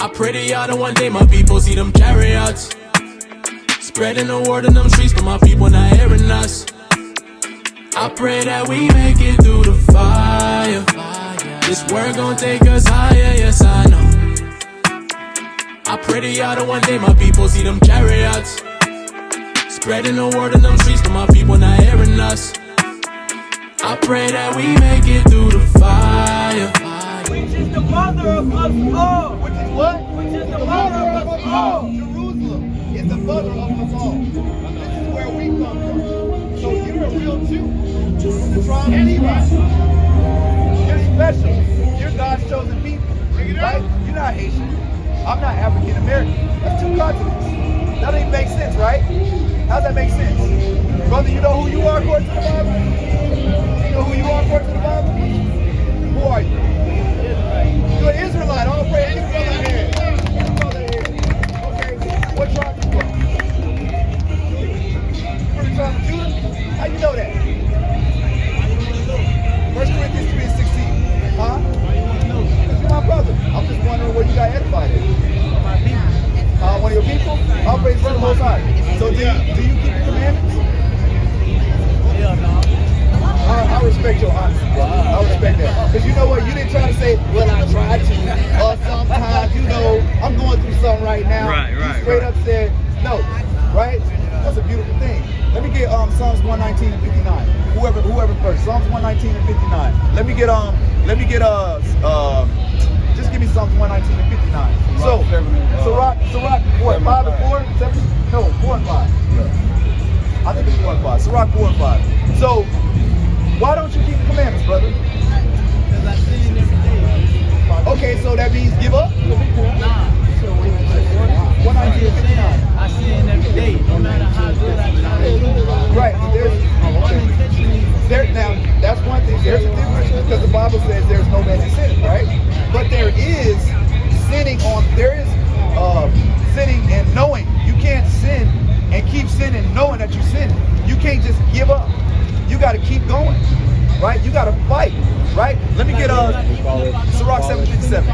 I pray to y'all that one day my people see them chariots, spreading the word in them streets, but my people not hearing us. I pray that we make it through the fire. This word gon' take us higher, yes I know. I pray to y'all that one day my people see them chariots, spreading the word in them streets, but my people not hearing us. I pray that we make it through the fire. Which is the mother of us all. Which is what? Which is the mother of us all. Jerusalem is the mother of us all. This is where we come from. So you're a real Jew. From the tribe of Levi. You're special. You're God's chosen people. Right? You're not Haitian. I'm not African American. That's two continents. That doesn't even make sense, right? How does that make sense? Brother, you know who you are according to the Bible? You know who you are according to the Bible? Who are you? You're an Israelite. All praise. Any brother here. Any brother here. Okay. What tribe you from? From the tribe of Judah? How you know that? 1 Corinthians 3:16. Huh? Because you're my brother. I'm just wondering where you got edified at. One of your people? I'll praise the Most High. So do you keep the commandments? Hell no. I respect your honesty, brother. I respect that. Because you know what? You didn't try to say, well, I tried to. Or sometimes, you know, I'm going through something right now. Right. You straight up said, no. Right? That's a beautiful thing. Let me get Psalms 119 and 59. Whoever first. Psalms 119 and 59. Just give me Psalms 119 and 59. So Rock, what, 5 and 4? 7? No, 4 and 5. Yeah. I think it's 4 and 5. Rock 4 and 5. So, why don't you keep the commandments, brother? Because I sin every day. Okay, so that means give up? Nah. 119 and 59. I sin every day, no matter how good I try to do. Right, now, that's one thing. There's a difference because the Bible says there's no man that sinneth, right? But there is sinning and knowing. You can't sin and keep sinning knowing that you're sinning. You can't just give up. You got to keep going, right? You got to fight, right? Let me get Sirach 757.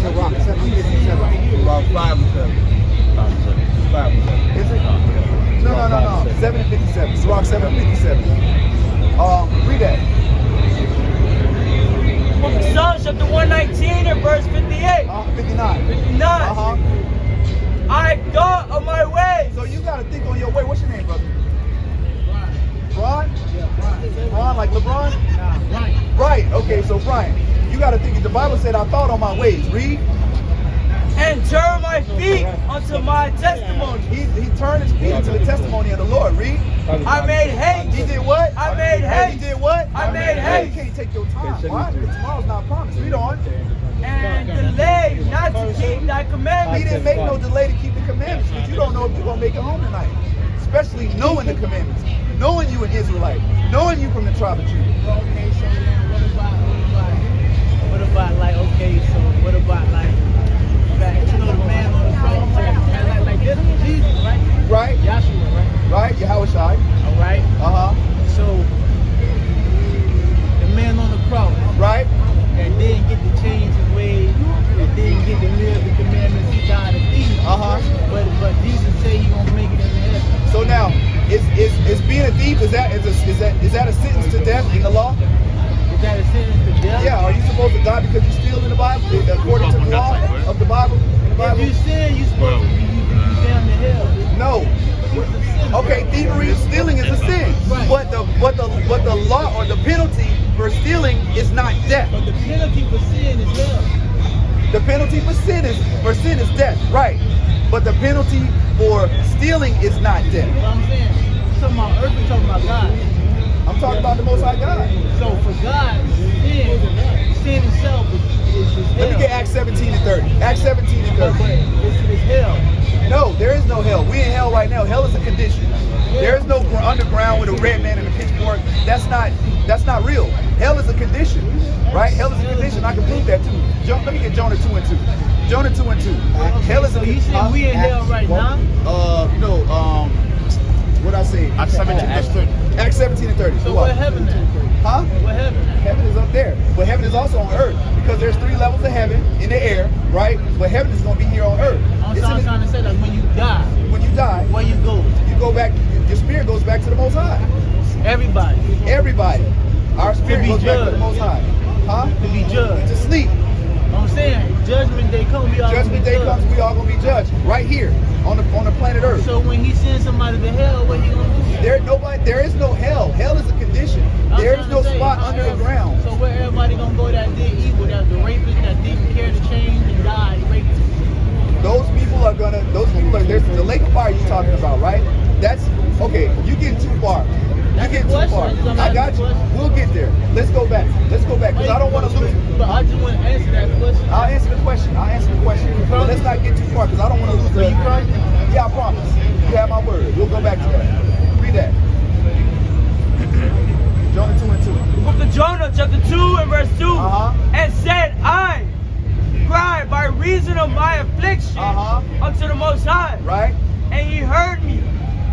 Sirach 757. About 5 and 7. 5 and 7. Is it? No. 7 and 57. Sirach 7 and 57. Read that. Psalms chapter 119 and verse 58. 59. 59. I thought of my ways. So you got to think on your way. What's your name, brother? Brian? Yeah, Brian, like LeBron? Nah, Brian. Right. Okay, so Brian, you got to think. The Bible said, I thought on my ways. Read. And turn my feet unto my testimony. He turned his feet into the testimony of the Lord. Read. I made haste. He did what? I made haste. He did what? I made haste. You can't take your time. Why? Because tomorrow's not promised. Read on. And delay not to keep thy He commandments. didn't make no delay to keep the commandments because you don't know if you're going to make it home tonight. Especially knowing the commandments. Knowing you an Israelite. Knowing you from the tribe of Judah. Okay, so then what about like, you know, the man on the cross, like this was Jesus, right? Right. Joshua, right? Right. Yahushai. All right. So the man on the cross, Right. that didn't get to change his ways, that didn't get to live the commandments, he died a thief. But Jesus said he gonna make it into heaven. So now, is being a thief, is that a sentence to death in the law? Is that a sentence to death? Yeah. Are you supposed to die because you steal in the Bible, according to the law of the Bible? If you sin, you're supposed to be down to hell. No. Okay, thievery and stealing is a sin, but the law or the penalty for stealing is not death. But the penalty for sin is hell. The penalty for sin is death, right? But the penalty for stealing is not death. You know what I'm saying? I'm talking about earth, we're talking about God. I'm talking about the Most High God. So for God, sin itself is hell. Let me get Acts 17 and 30. Acts 17 and 30. But it's hell. No, there is no hell. We in hell right now. Hell is a condition. There is no underground with a red man and a pitchfork. That's not real. Hell is a condition, right? Hell is a condition. I can prove that too. Let me get Jonah 2 and 2. Jonah 2 and 2. Hell is a condition. You said we in hell right now? What I say? Acts 17 and 30. Acts 17 and 30. So what heaven at? Huh? What heaven? Heaven is up there. But heaven is also on earth. Because there's 3 levels of heaven in the air, right? But heaven is going to be here on earth. I'm trying to say that when you die, where you go? You go back, your spirit goes back to the Most High. Everybody. Everybody. Our spirit goes back to the Most High. Huh? To be judged. To sleep. I'm saying, judgment day comes, we all Judgment day comes, we all gonna be judged right here on the planet Earth. So when he sends somebody to hell, what he gonna do? There is no hell. Hell is a condition. There is no spot under the ground. So where everybody gonna go that did evil, that the rapist that didn't care to change and died, rapist? Those people are, there's the lake of fire you're talking about, right? That's, okay, you getting too far. You getting too far. I got you. We'll get there. Let's go back, because I don't want to lose. But I just want to answer that question. I'll answer the question. But let's not get too far, because I don't want to lose. Are you promise? Yeah, I promise. You have my word. We'll go back to that. Read that. Jonah 2 and 2. The book of Jonah, chapter 2 and verse 2. And said, I cried by reason of my affliction unto the Most High. Right. And he heard me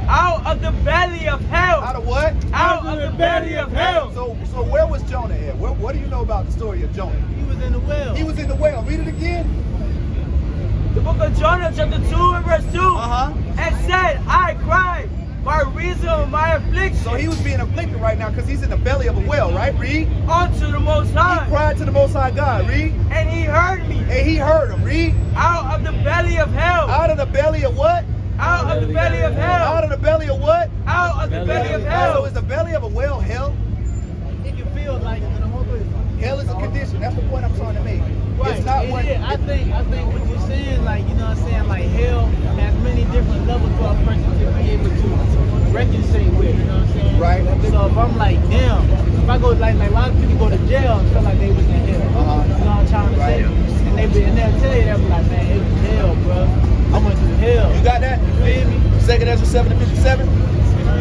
out of the belly of hell. Out of what? Out of the belly of hell. So where was Jonah at? What do you know about the story of Jonah? He was in the well. He was in the well. Read it again. The book of Jonah, chapter 2 and verse 2. And said, I cried by reason of my affliction. So he was being afflicted right now because he's in the belly of a well, right? Read. Unto the Most High. He cried to the Most High God. Read. And he heard me. And he heard him. Read. Out of the belly of hell. Out of the belly of what? Out of the belly of hell. Out of the belly of what? Out of the belly of hell. So is the belly of a well hell? It can feel like it in a moment. Hell is a condition. That's the point I'm trying to make. Right. It's not what. I think what you're saying, like, you know what I'm saying, like hell has many different levels for a person to be able to reconcile with, you know what I'm saying? Right. So if I'm like, damn, if I go like a lot of people go to jail and feel like they was in hell. You know what I'm trying to say? And they'll tell you that, be like, man, it was hell, bro. I went through hell. You got that? You feel me? 2nd Ezra 7 and 57?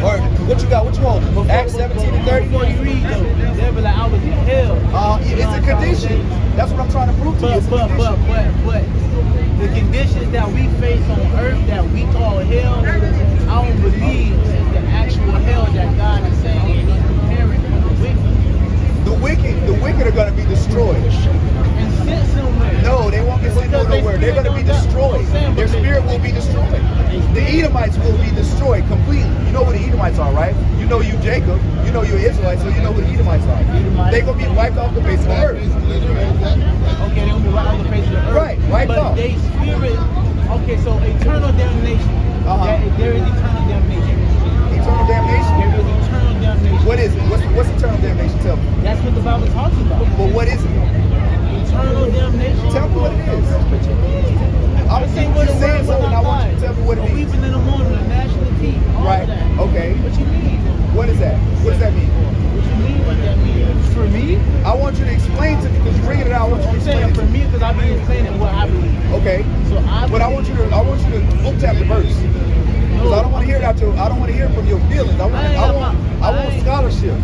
Or what you got? What you holding? Acts 17 and 30? Before you read though, they'll be like, I was in hell. It's a condition. That's what I'm trying to prove to you. But the conditions that we face on earth that we call hell, I don't believe is the actual hell that God is saying He's preparing for the wicked. The wicked are going to be destroyed. And sent somewhere. No, they won't get sent nowhere. They're going to be destroyed. Their spirit will be destroyed. The Edomites will be destroyed completely. You know who the Edomites are, right? You know you Jacob. You know you're Israelite, so you know who the Edomites are. They're going to be wiped off the face of the earth. Okay, they're going to be wiped off the face of the earth. Right, wiped off. But they spirit, okay, so eternal damnation. There is eternal damnation. Eternal damnation? There is eternal damnation. What is it? What's eternal damnation? Tell me. That's what the Bible talks about. But what is it? Eternal damnation. Tell me what it is. I'm just saying something. I want you to tell me what it means. Weeping in the morning, the national team. Right. Okay. What you mean? What is that? What does that mean? What you mean? What that means? For me? I want you to explain to me because you're bringing it out. I want you to I'm explain saying it. for me because I've been explaining what I believe. Okay. So But I want you to book chapter verse. Because I don't want to hear it out I don't want to hear it from your feelings. I want scholarship.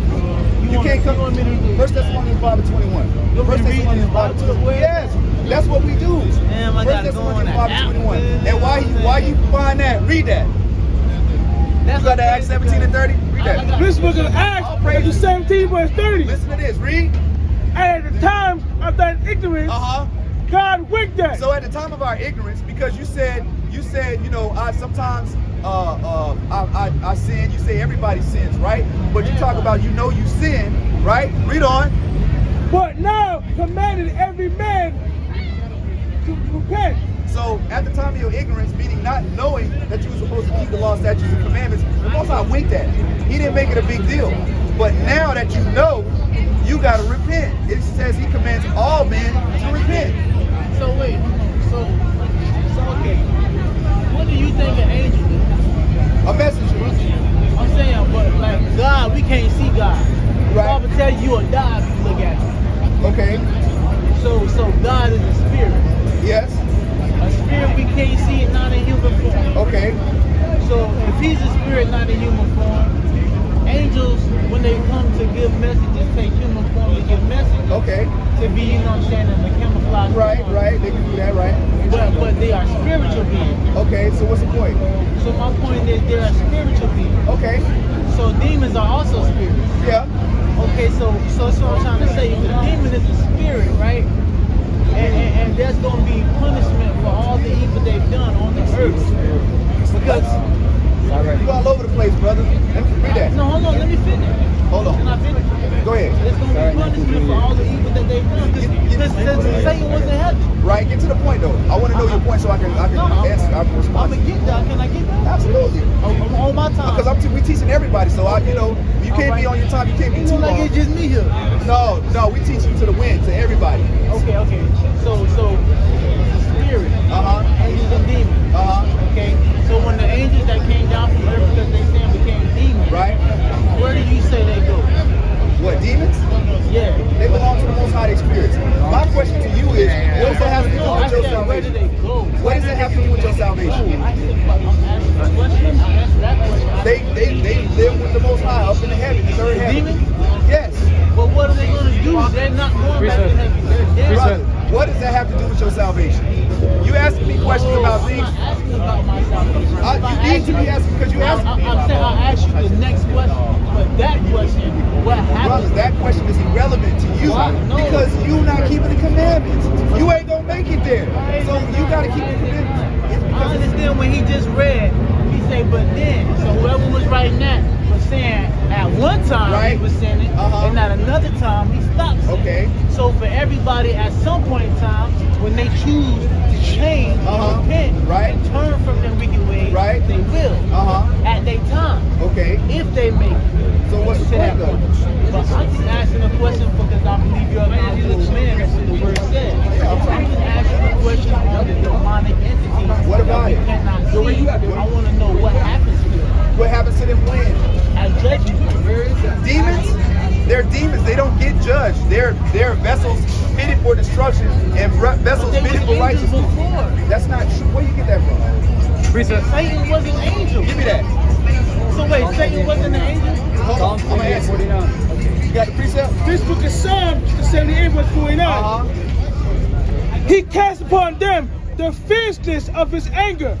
You can't come. 1 Thessalonians 5 and 21. 1 Thessalonians 5 and 21. Yes, that's what we do. Damn, I 1 gotta go on Thessalonians 5 that and 21. app, And why you find that? Read that. You got that Acts 17 and 30? Read that. This book of Acts, chapter 17, verse 30. Listen to this. Read. And at the time of that ignorance, God winked at. So at the time of our ignorance, because you said, you know, sometimes I sin. You say everybody sins, right? But you talk about you sin, right? Read on. But now commanded every man to repent. So at the time of your ignorance, meaning not knowing that you were supposed to keep the law, statutes, and commandments, the Most High winked at it. He didn't make it a big deal. But now that you know, you got to repent. It says He commands all men to repent. So wait, so okay. What do you think an angel is? A messenger. I'm saying, but like God, we can't see God. The Right. Bible tell you a die if you look at Him. Okay. So God is a spirit. Yes. A spirit we can't see it not in human form. Okay. So if He's a spirit not in human form, angels when they come to give messages take human form to give messages. Okay. To be, you know what I'm saying, in the camouflage. Right. form. Right. They can do that. Right. But they are spiritual beings. Okay. So what's the point? So my point is they are spiritual beings. Okay. So demons are also spirits. Yeah. Okay, so that's what I'm trying to say. The demon is a spirit, right? And there's going to be punishment for all the evil they've done on the earth. Because You all over the place, brother. Let me read that. no, hold on, let me finish. Hold on. Can I finish? Go ahead. There's going to be punishment for all the evil that they've done. Because Satan was in heaven. Right, get to the point though. I want to know your point so I can answer. I can I'm respond. gonna get that. Can I get that? Absolutely. On my time. Because we teaching everybody, so you can't be on your time. You can't be It too look like long. it's just me here. No, we teach you to the wind, to everybody. Okay. So it's a spirit. Angels and demons. Okay. So when the angels that came down from earth because they sinned became demons. Right. Where do you say they go? What, demons? Yeah. They belong to the Most High spirits. My question to you is, what does that have to do No, I with your said, where do salvation? they go? What does that have to do with your salvation? I said, I'm asking a question. I answered that question. They live with the Most High up in the heaven, the third heaven. Demons? Yes. But what are they going to do? They're not going back to heaven. They're dead. Brother, what does that have to do with your salvation? You asking me questions about things. I'm not asking about my salvation. You need to be asking because you asked me. I'm saying I'll ask you the next question. But that question, what Brother, happened? that question is irrelevant to you Why? No. because you not keeping the commandments. You ain't gonna make it there. So you gotta keep the commandments. It's I because understand when he just read, he said, but then. So whoever was writing that was saying at one time Right. he was sinning, and at another time he stopped sinning. Okay. So for everybody at some point in time, when they choose to change and repent Right. and turn from their wicked ways, Right. they will at their time. Okay. If they make it. So what's the to that point though? point. But I'm just asking a question because I believe you're a knowledgeable man. That's what the word says. I'm just asking a question on the demonic entities. What about that we it? cannot see. I want to know what happens to them What happens to them when? at judgment. Demons? They're demons. They don't get judged. They're vessels fitted for destruction and vessels They was fitted for angels righteousness. before. That's not true. Where you get that from? Satan was an angel. Give me that. So wait, Satan wasn't an angel? Hold on. I'm gonna answer. You got the precept? This book of Psalms, 78 verse 49. He cast upon them the fierceness of his anger,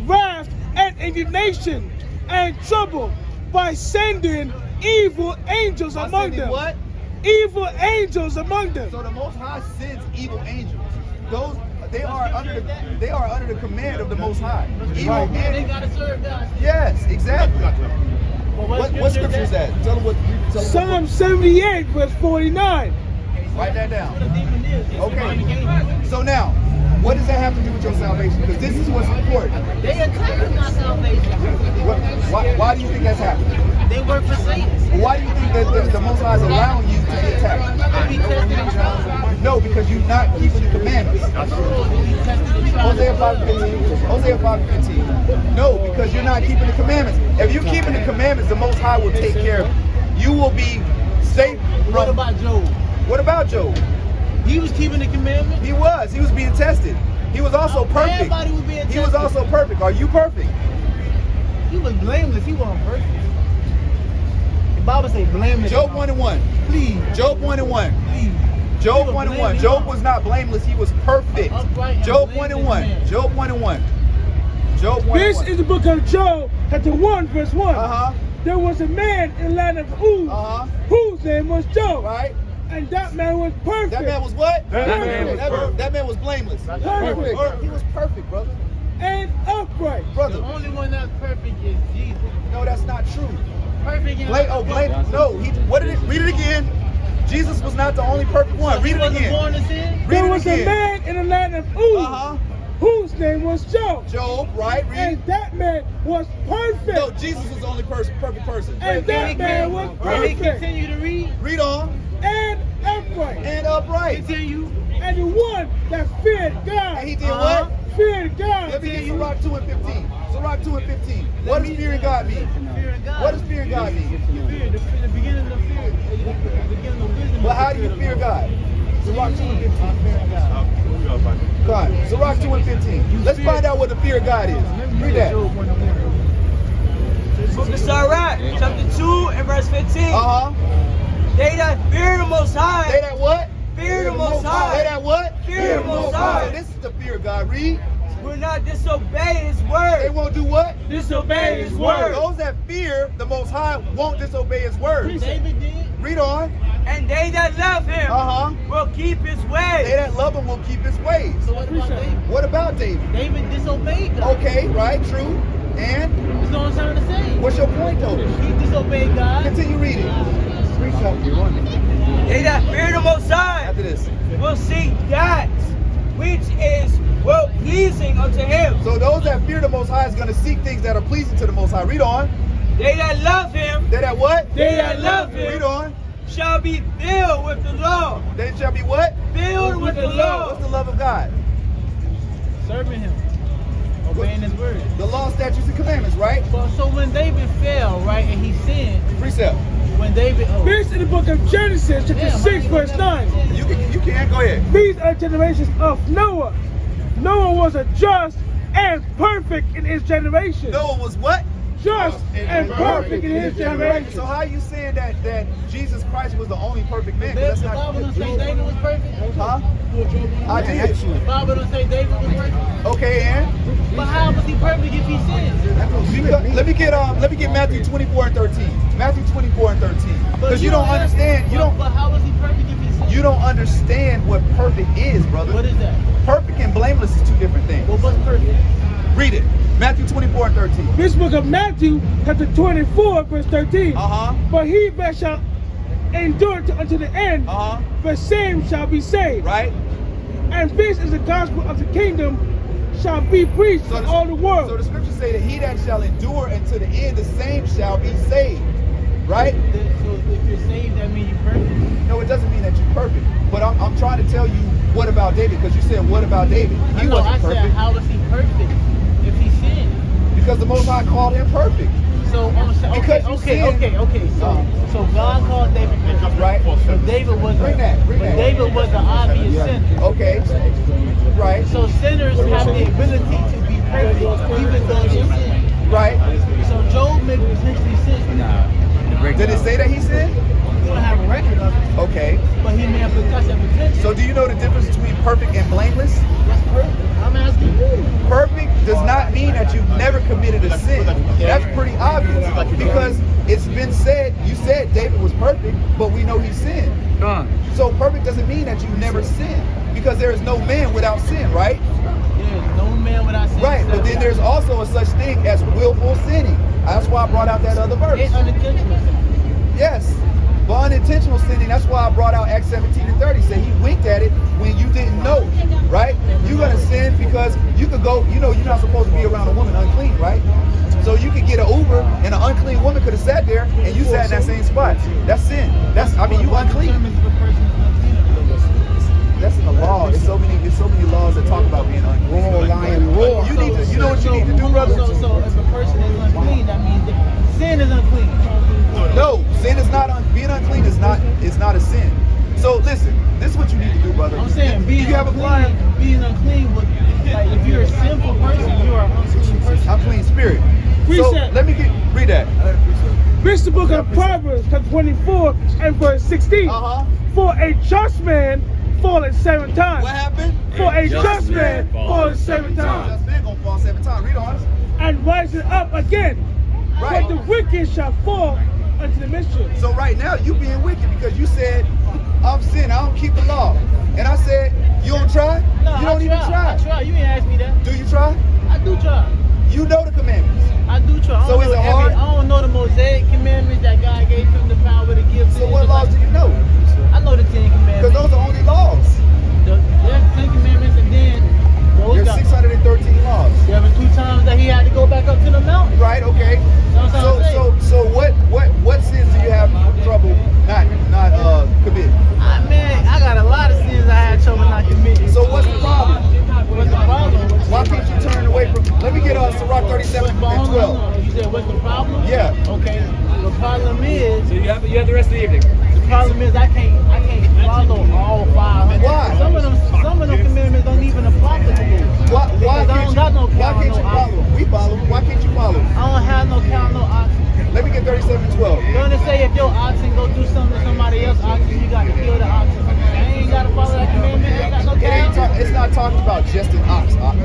wrath and indignation and trouble by sending evil angels among them. What? Evil angels among them. So the Most High sends evil angels. Those they are under the command of the Most High. Evil They angels. gotta serve God. Yes, exactly. Well, What scripture is that? Tell them what. Psalm 78 verse 49. Write that down. What a demon is. It's Okay. demonic angels. So now, what does that have to do with your salvation? Because this is what's important. They attacking my salvation. Why do you think that's happening? They work for Satan. Why do you think that the Most High is allowing you to be attacked? They be tested and tried. No, because you're not keeping the commandments. They be tested and tried. Hosea 5:15. Hosea 5:15. No, because you're not keeping the commandments. If you're keeping the commandments, the Most High will take care of you. You will be safe from. What about Job? What about Job? He was keeping the commandment. He was. He was being tested. He was also perfect. Everybody was being tested. He was also perfect. Are you perfect? He was blameless. He wasn't perfect. The Bible say blameless. Job 1:1. Please. Job 1:1. Please. Job He was 1:1. blameless. Job was not blameless. He was perfect. Upright and Job blameless 1:1. man. Job 1:1. Job 1:1. This is the book of Job, chapter 1 verse 1. Uh-huh. There was a man in the land of Uz, whose name was Job. Right? And that man was perfect. That man was what? That man was perfect. That man was blameless. Perfect. He was perfect, brother. And upright. Brother. The only one that's perfect is Jesus. No, that's not true. Perfect. No. Read it again. Jesus was not the only perfect one. Read it again. Born to sin? Read There it was a again. man in the land of Uz, whose name was Job. Job, right? Read. And that man was perfect. No, Jesus was the only perfect person. And that man was Can he perfect. continue to read? Read on. And upright. And upright. Continue. And the one that feared God. And he did what? Feared God. Let me get Sirach 2:15. Sirach 2:15. What does fearing God mean? Fearing God. What does fearing God mean? Fear, the beginning of fear. The beginning of wisdom. Well, how do you fear God? Sirach 2:15. Fearing God. Come on. Sirach 2:15. Let's find out what the fear of God is. Read that. Book of Sirach, chapter 2 and verse 15. They that fear the Most High. Say that what? Fear the Most High. Say that what? Fear the Most High. So this is the fear of God. Read. Will not disobey His They word. won't do what? Disobey His word. Those that fear the Most High won't disobey His word. David did. Read on. And they that love him will keep his ways. They that love him will keep his ways. So what about David? What about David? David disobeyed God. Okay, right, true. And That's what I'm trying to say. what's your point, though? He disobeyed God. Continue reading. They that fear the Most High After this. will seek that which is well pleasing unto him. So those that fear the Most High is going to seek things that are pleasing to the Most High. Read on. They that love him, They that what? they that love him, Read on. shall be filled with the law. They shall be what? Filled with the What's law. the love of God? Serving him. Obeying his word. The law, statutes, and commandments, right? But so when David fell, right, and he sinned, Precept. when David This in the book of Genesis, chapter 6, verse 9. You can go ahead. These are generations of Noah. Noah was a just and perfect in his generation. Noah was what? Just and perfect in his So generation. how you saying that Jesus Christ was the only perfect man? 'Cause the that's Bible not. don't say David was perfect. Huh? I did. The Bible don't say David was perfect. Okay, and But how was he perfect if he sinned? let me get Matthew 24 and 13. Matthew 24 and 13. Because you don't understand. But how was he perfect if he sinned? You don't understand what perfect is, brother. What is that? Perfect and blameless is two different things. Well, what's perfect? Read it. Matthew 24 and 13. This book of Matthew, chapter 24, verse 13. But he that shall endure unto the end, the same shall be saved. Right? And this is the gospel of the kingdom shall be preached to all the world. So the scriptures say that he that shall endure unto the end, the same shall be saved. Right? So if you're saved, that means you're perfect. No, it doesn't mean that you're perfect. But I'm trying to tell you what about David, because you said what about David? He I wasn't said, perfect. how was he perfect if he sinned? Because the Most High called him perfect. So I'm saying, Because you sinned. So God called David perfect. Right? So David was Bring that. David was the obvious sinner. Okay. Right. So sinners have the ability to be perfect even though they sin. Right. So Job may potentially sin. Did it say that he sinned? We don't have a record of it, Okay. but he may have touched that potential. So do you know the difference between perfect and blameless? That's perfect. I'm asking you. Perfect does not mean that you've never committed a sin. That's pretty obvious, because it's been said, you said David was perfect, but we know he sinned. So perfect doesn't mean that you never sinned, because there is no man without sin, right? There's no man without sin. Right, but then there's also a such thing as willful sinning. That's why I brought out that other verse. It's unintentional sin. Yes, but unintentional sinning, that's why I brought out Acts 17 and 30. Said he winked at it when you didn't know, right? You're going to sin because you could go, you know, you're not supposed to be around a woman unclean, right? So you could get an Uber and an unclean woman could have sat there and you sat in that same spot. That's sin. You unclean. That's in the law. There's so many laws that talk about being unclean. Roar, lion, roar. You know what you need to do, brother? So if a person is unclean, that means that sin is unclean. No, sin is not being unclean is not a sin. So listen, this is what you need to do, brother. I'm saying being unclean would, like, if you're a sinful person, you are an unclean person. Unclean spirit. So let me read that. This is the book of Proverbs, chapter 24 and verse 16. For a just man falleth 7 times. What happened? For a just man falleth 7 Just times. man gonna fall 7 times. Read on. And rises up again. Right. But the wicked shall fall unto the mischief. So right now you being wicked because you said I'm sin, I don't keep the law. And I said, you don't try? No, You don't even try. I try. You ain't asked me that. Do you try? I do try. You know the commandments. I do try. So is it hard? I don't know the Mosaic commandments that God gave him the power to give. So what laws do you know? I know the 10 commandments. Because those are only laws. There's 10 commandments, and then There's 613 laws. there was 2 times that he had to go back up to the mountain. Right, okay. So what sins do you have trouble not committing? Man, I got a lot of sins I had trouble not committing. So what's the problem? What's the problem? Why can't you turn away from? Let me get Sirach 37 and 12. You said what's the problem? Yeah. Okay. The problem is. So you have the rest of the evening. The problem is I can't follow all 500. Why? Some of them commandments don't even apply to me. Why I don't got no cow, can't no you follow? oxen. We follow. Why can't you follow? I don't have no cow, no oxen. Let me get 37 and 12. Don't it say if your oxen go do something to somebody else's oxen, you got to kill the oxen? I ain't got to follow that commandment. I got no cow. It's not talking about just an ox, brother.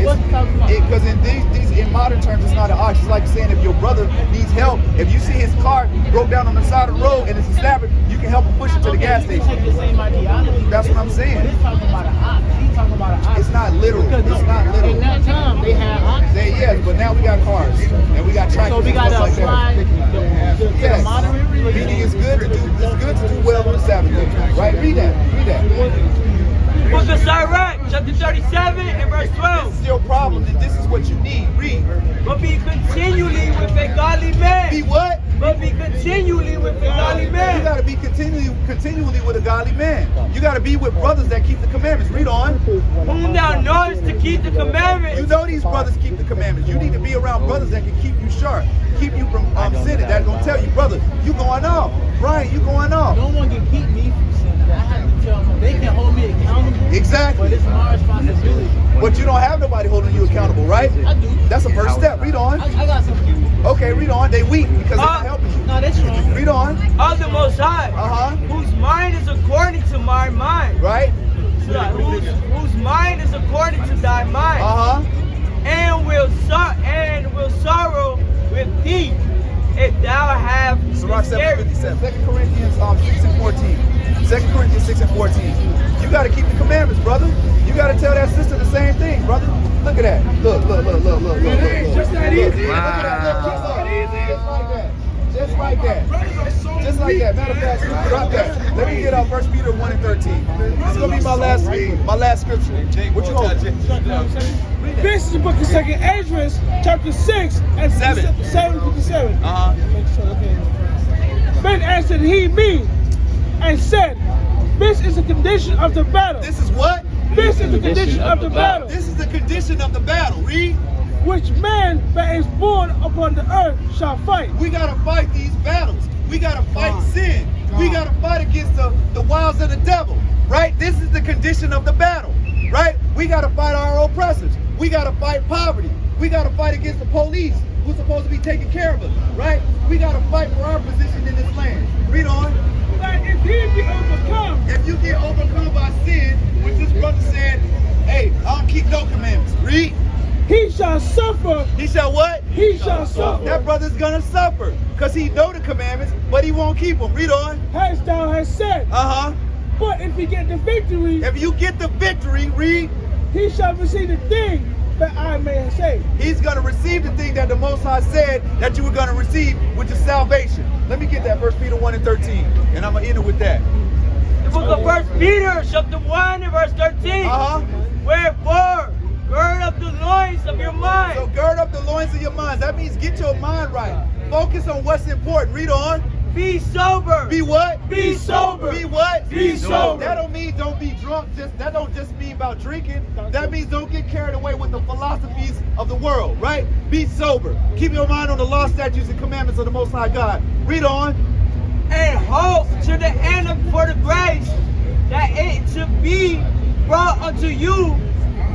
What's it talking about? Because in modern terms, it's not an ox. It's like saying if your brother needs help, if you see his car broke down on the side of the road and it's a slabber, you can help him push it to the gas You station. take the same ideology. That's what I'm saying. But it's talking about an ox. He's talking about an ox. It's not literal. Because It's not literal. in that time, they had oxen. Yes, but now we got cars and we got tractors. So we and got stuff to like apply that. to the Yes. modern religion. Meaning it's good to do well on the Sabbath day. Right? Read that. Book of Sirach, chapter 37 and verse This 12. is your problem, and this is what you need. Read. But be continually with a godly man. Be what? But be continually with a godly You man. got to be continually with a godly man. You got to be with brothers that keep the commandments. Read on. Whom thou knowest to keep the commandments. You know these brothers keep the commandments. You need to be around brothers that can keep you sharp, keep you from sinning. That's gonna tell you, brother, you going off. Brian, you going off. No one can keep me from sinning. I have to tell them. They can hold me accountable. Exactly. But it's my responsibility. But you don't have nobody holding you accountable, right? I do. That's the first step. Read on. I got some people. Okay, read on. They weak because they're not helping you. No, that's wrong. Read on. Of the Most High, whose mind is according to my mind. Right? Whose mind is according to thy mind. And will sorrow with thee if thou have Sirach 7:57. 2 Corinthians 6 and 14. 2 Corinthians 6 and 14. You got to keep the commandments, brother. You got to tell that sister the same thing, brother. Look at that. Look. Just that easy. Look at that. Just like that. Just like that. Matter of fact, drop that. Let me get out 1 Peter 1 and 13. This is gonna be my last scripture. What you holding? This is the book of 2nd Ezra, chapter 6 and 7:57. Then answered he me and said, this is the condition of the battle. This is what? This is the condition of the battle. This is the condition of the battle. Read. Which man that is born upon the earth shall fight. We gotta fight these battles. We gotta fight sin. We gotta fight against the wiles of the devil. Right? This is the condition of the battle. Right? We gotta fight our oppressors. We gotta fight poverty. We gotta fight against the police who's supposed to be taking care of us. Right? We gotta fight for our position in this land. Read on. That if he be overcome, If you get overcome by sin, which this brother said, hey, I don't keep no commandments. Read. he shall suffer. He shall what? He shall suffer. That brother's gonna suffer because he know the commandments, but he won't keep them. Read on. As thou hast said. But if he get the victory, if you get the victory, read. He shall receive the thing that I may say. He's gonna receive the thing that the Most High said that you were gonna receive, which is salvation. Let me get that 1 Peter 1 and 13, and I'm gonna end it with that. The book of 1 Peter, chapter 1 and verse 13. Wherefore, gird up the loins of your mind. So gird up the loins of your minds. That means get your mind right. Focus on what's important. Read on. Be sober. Be what? Be sober. Be what? Be sober. That don't mean don't be drunk. That don't just mean about drinking. That means don't get carried away with the philosophies of the world, right? Be sober. Keep your mind on the law, statutes, and commandments of the Most High God. Read on. And hope to the end for the grace that it should be brought unto you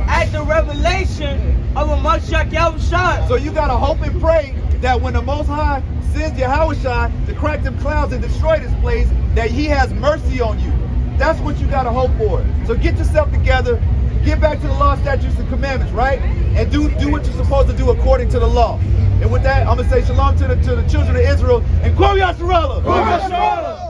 at the revelation of a Mashiach Yahushua. So you gotta hope and pray that when the Most High sends Yahushua to crack them clouds and destroy this place, that He has mercy on you. That's what you gotta hope for. So get yourself together, get back to the law, statutes, and commandments, right? And do what you're supposed to do according to the law. And with that, I'm gonna say shalom to the children of Israel and Kwam Yasharallah.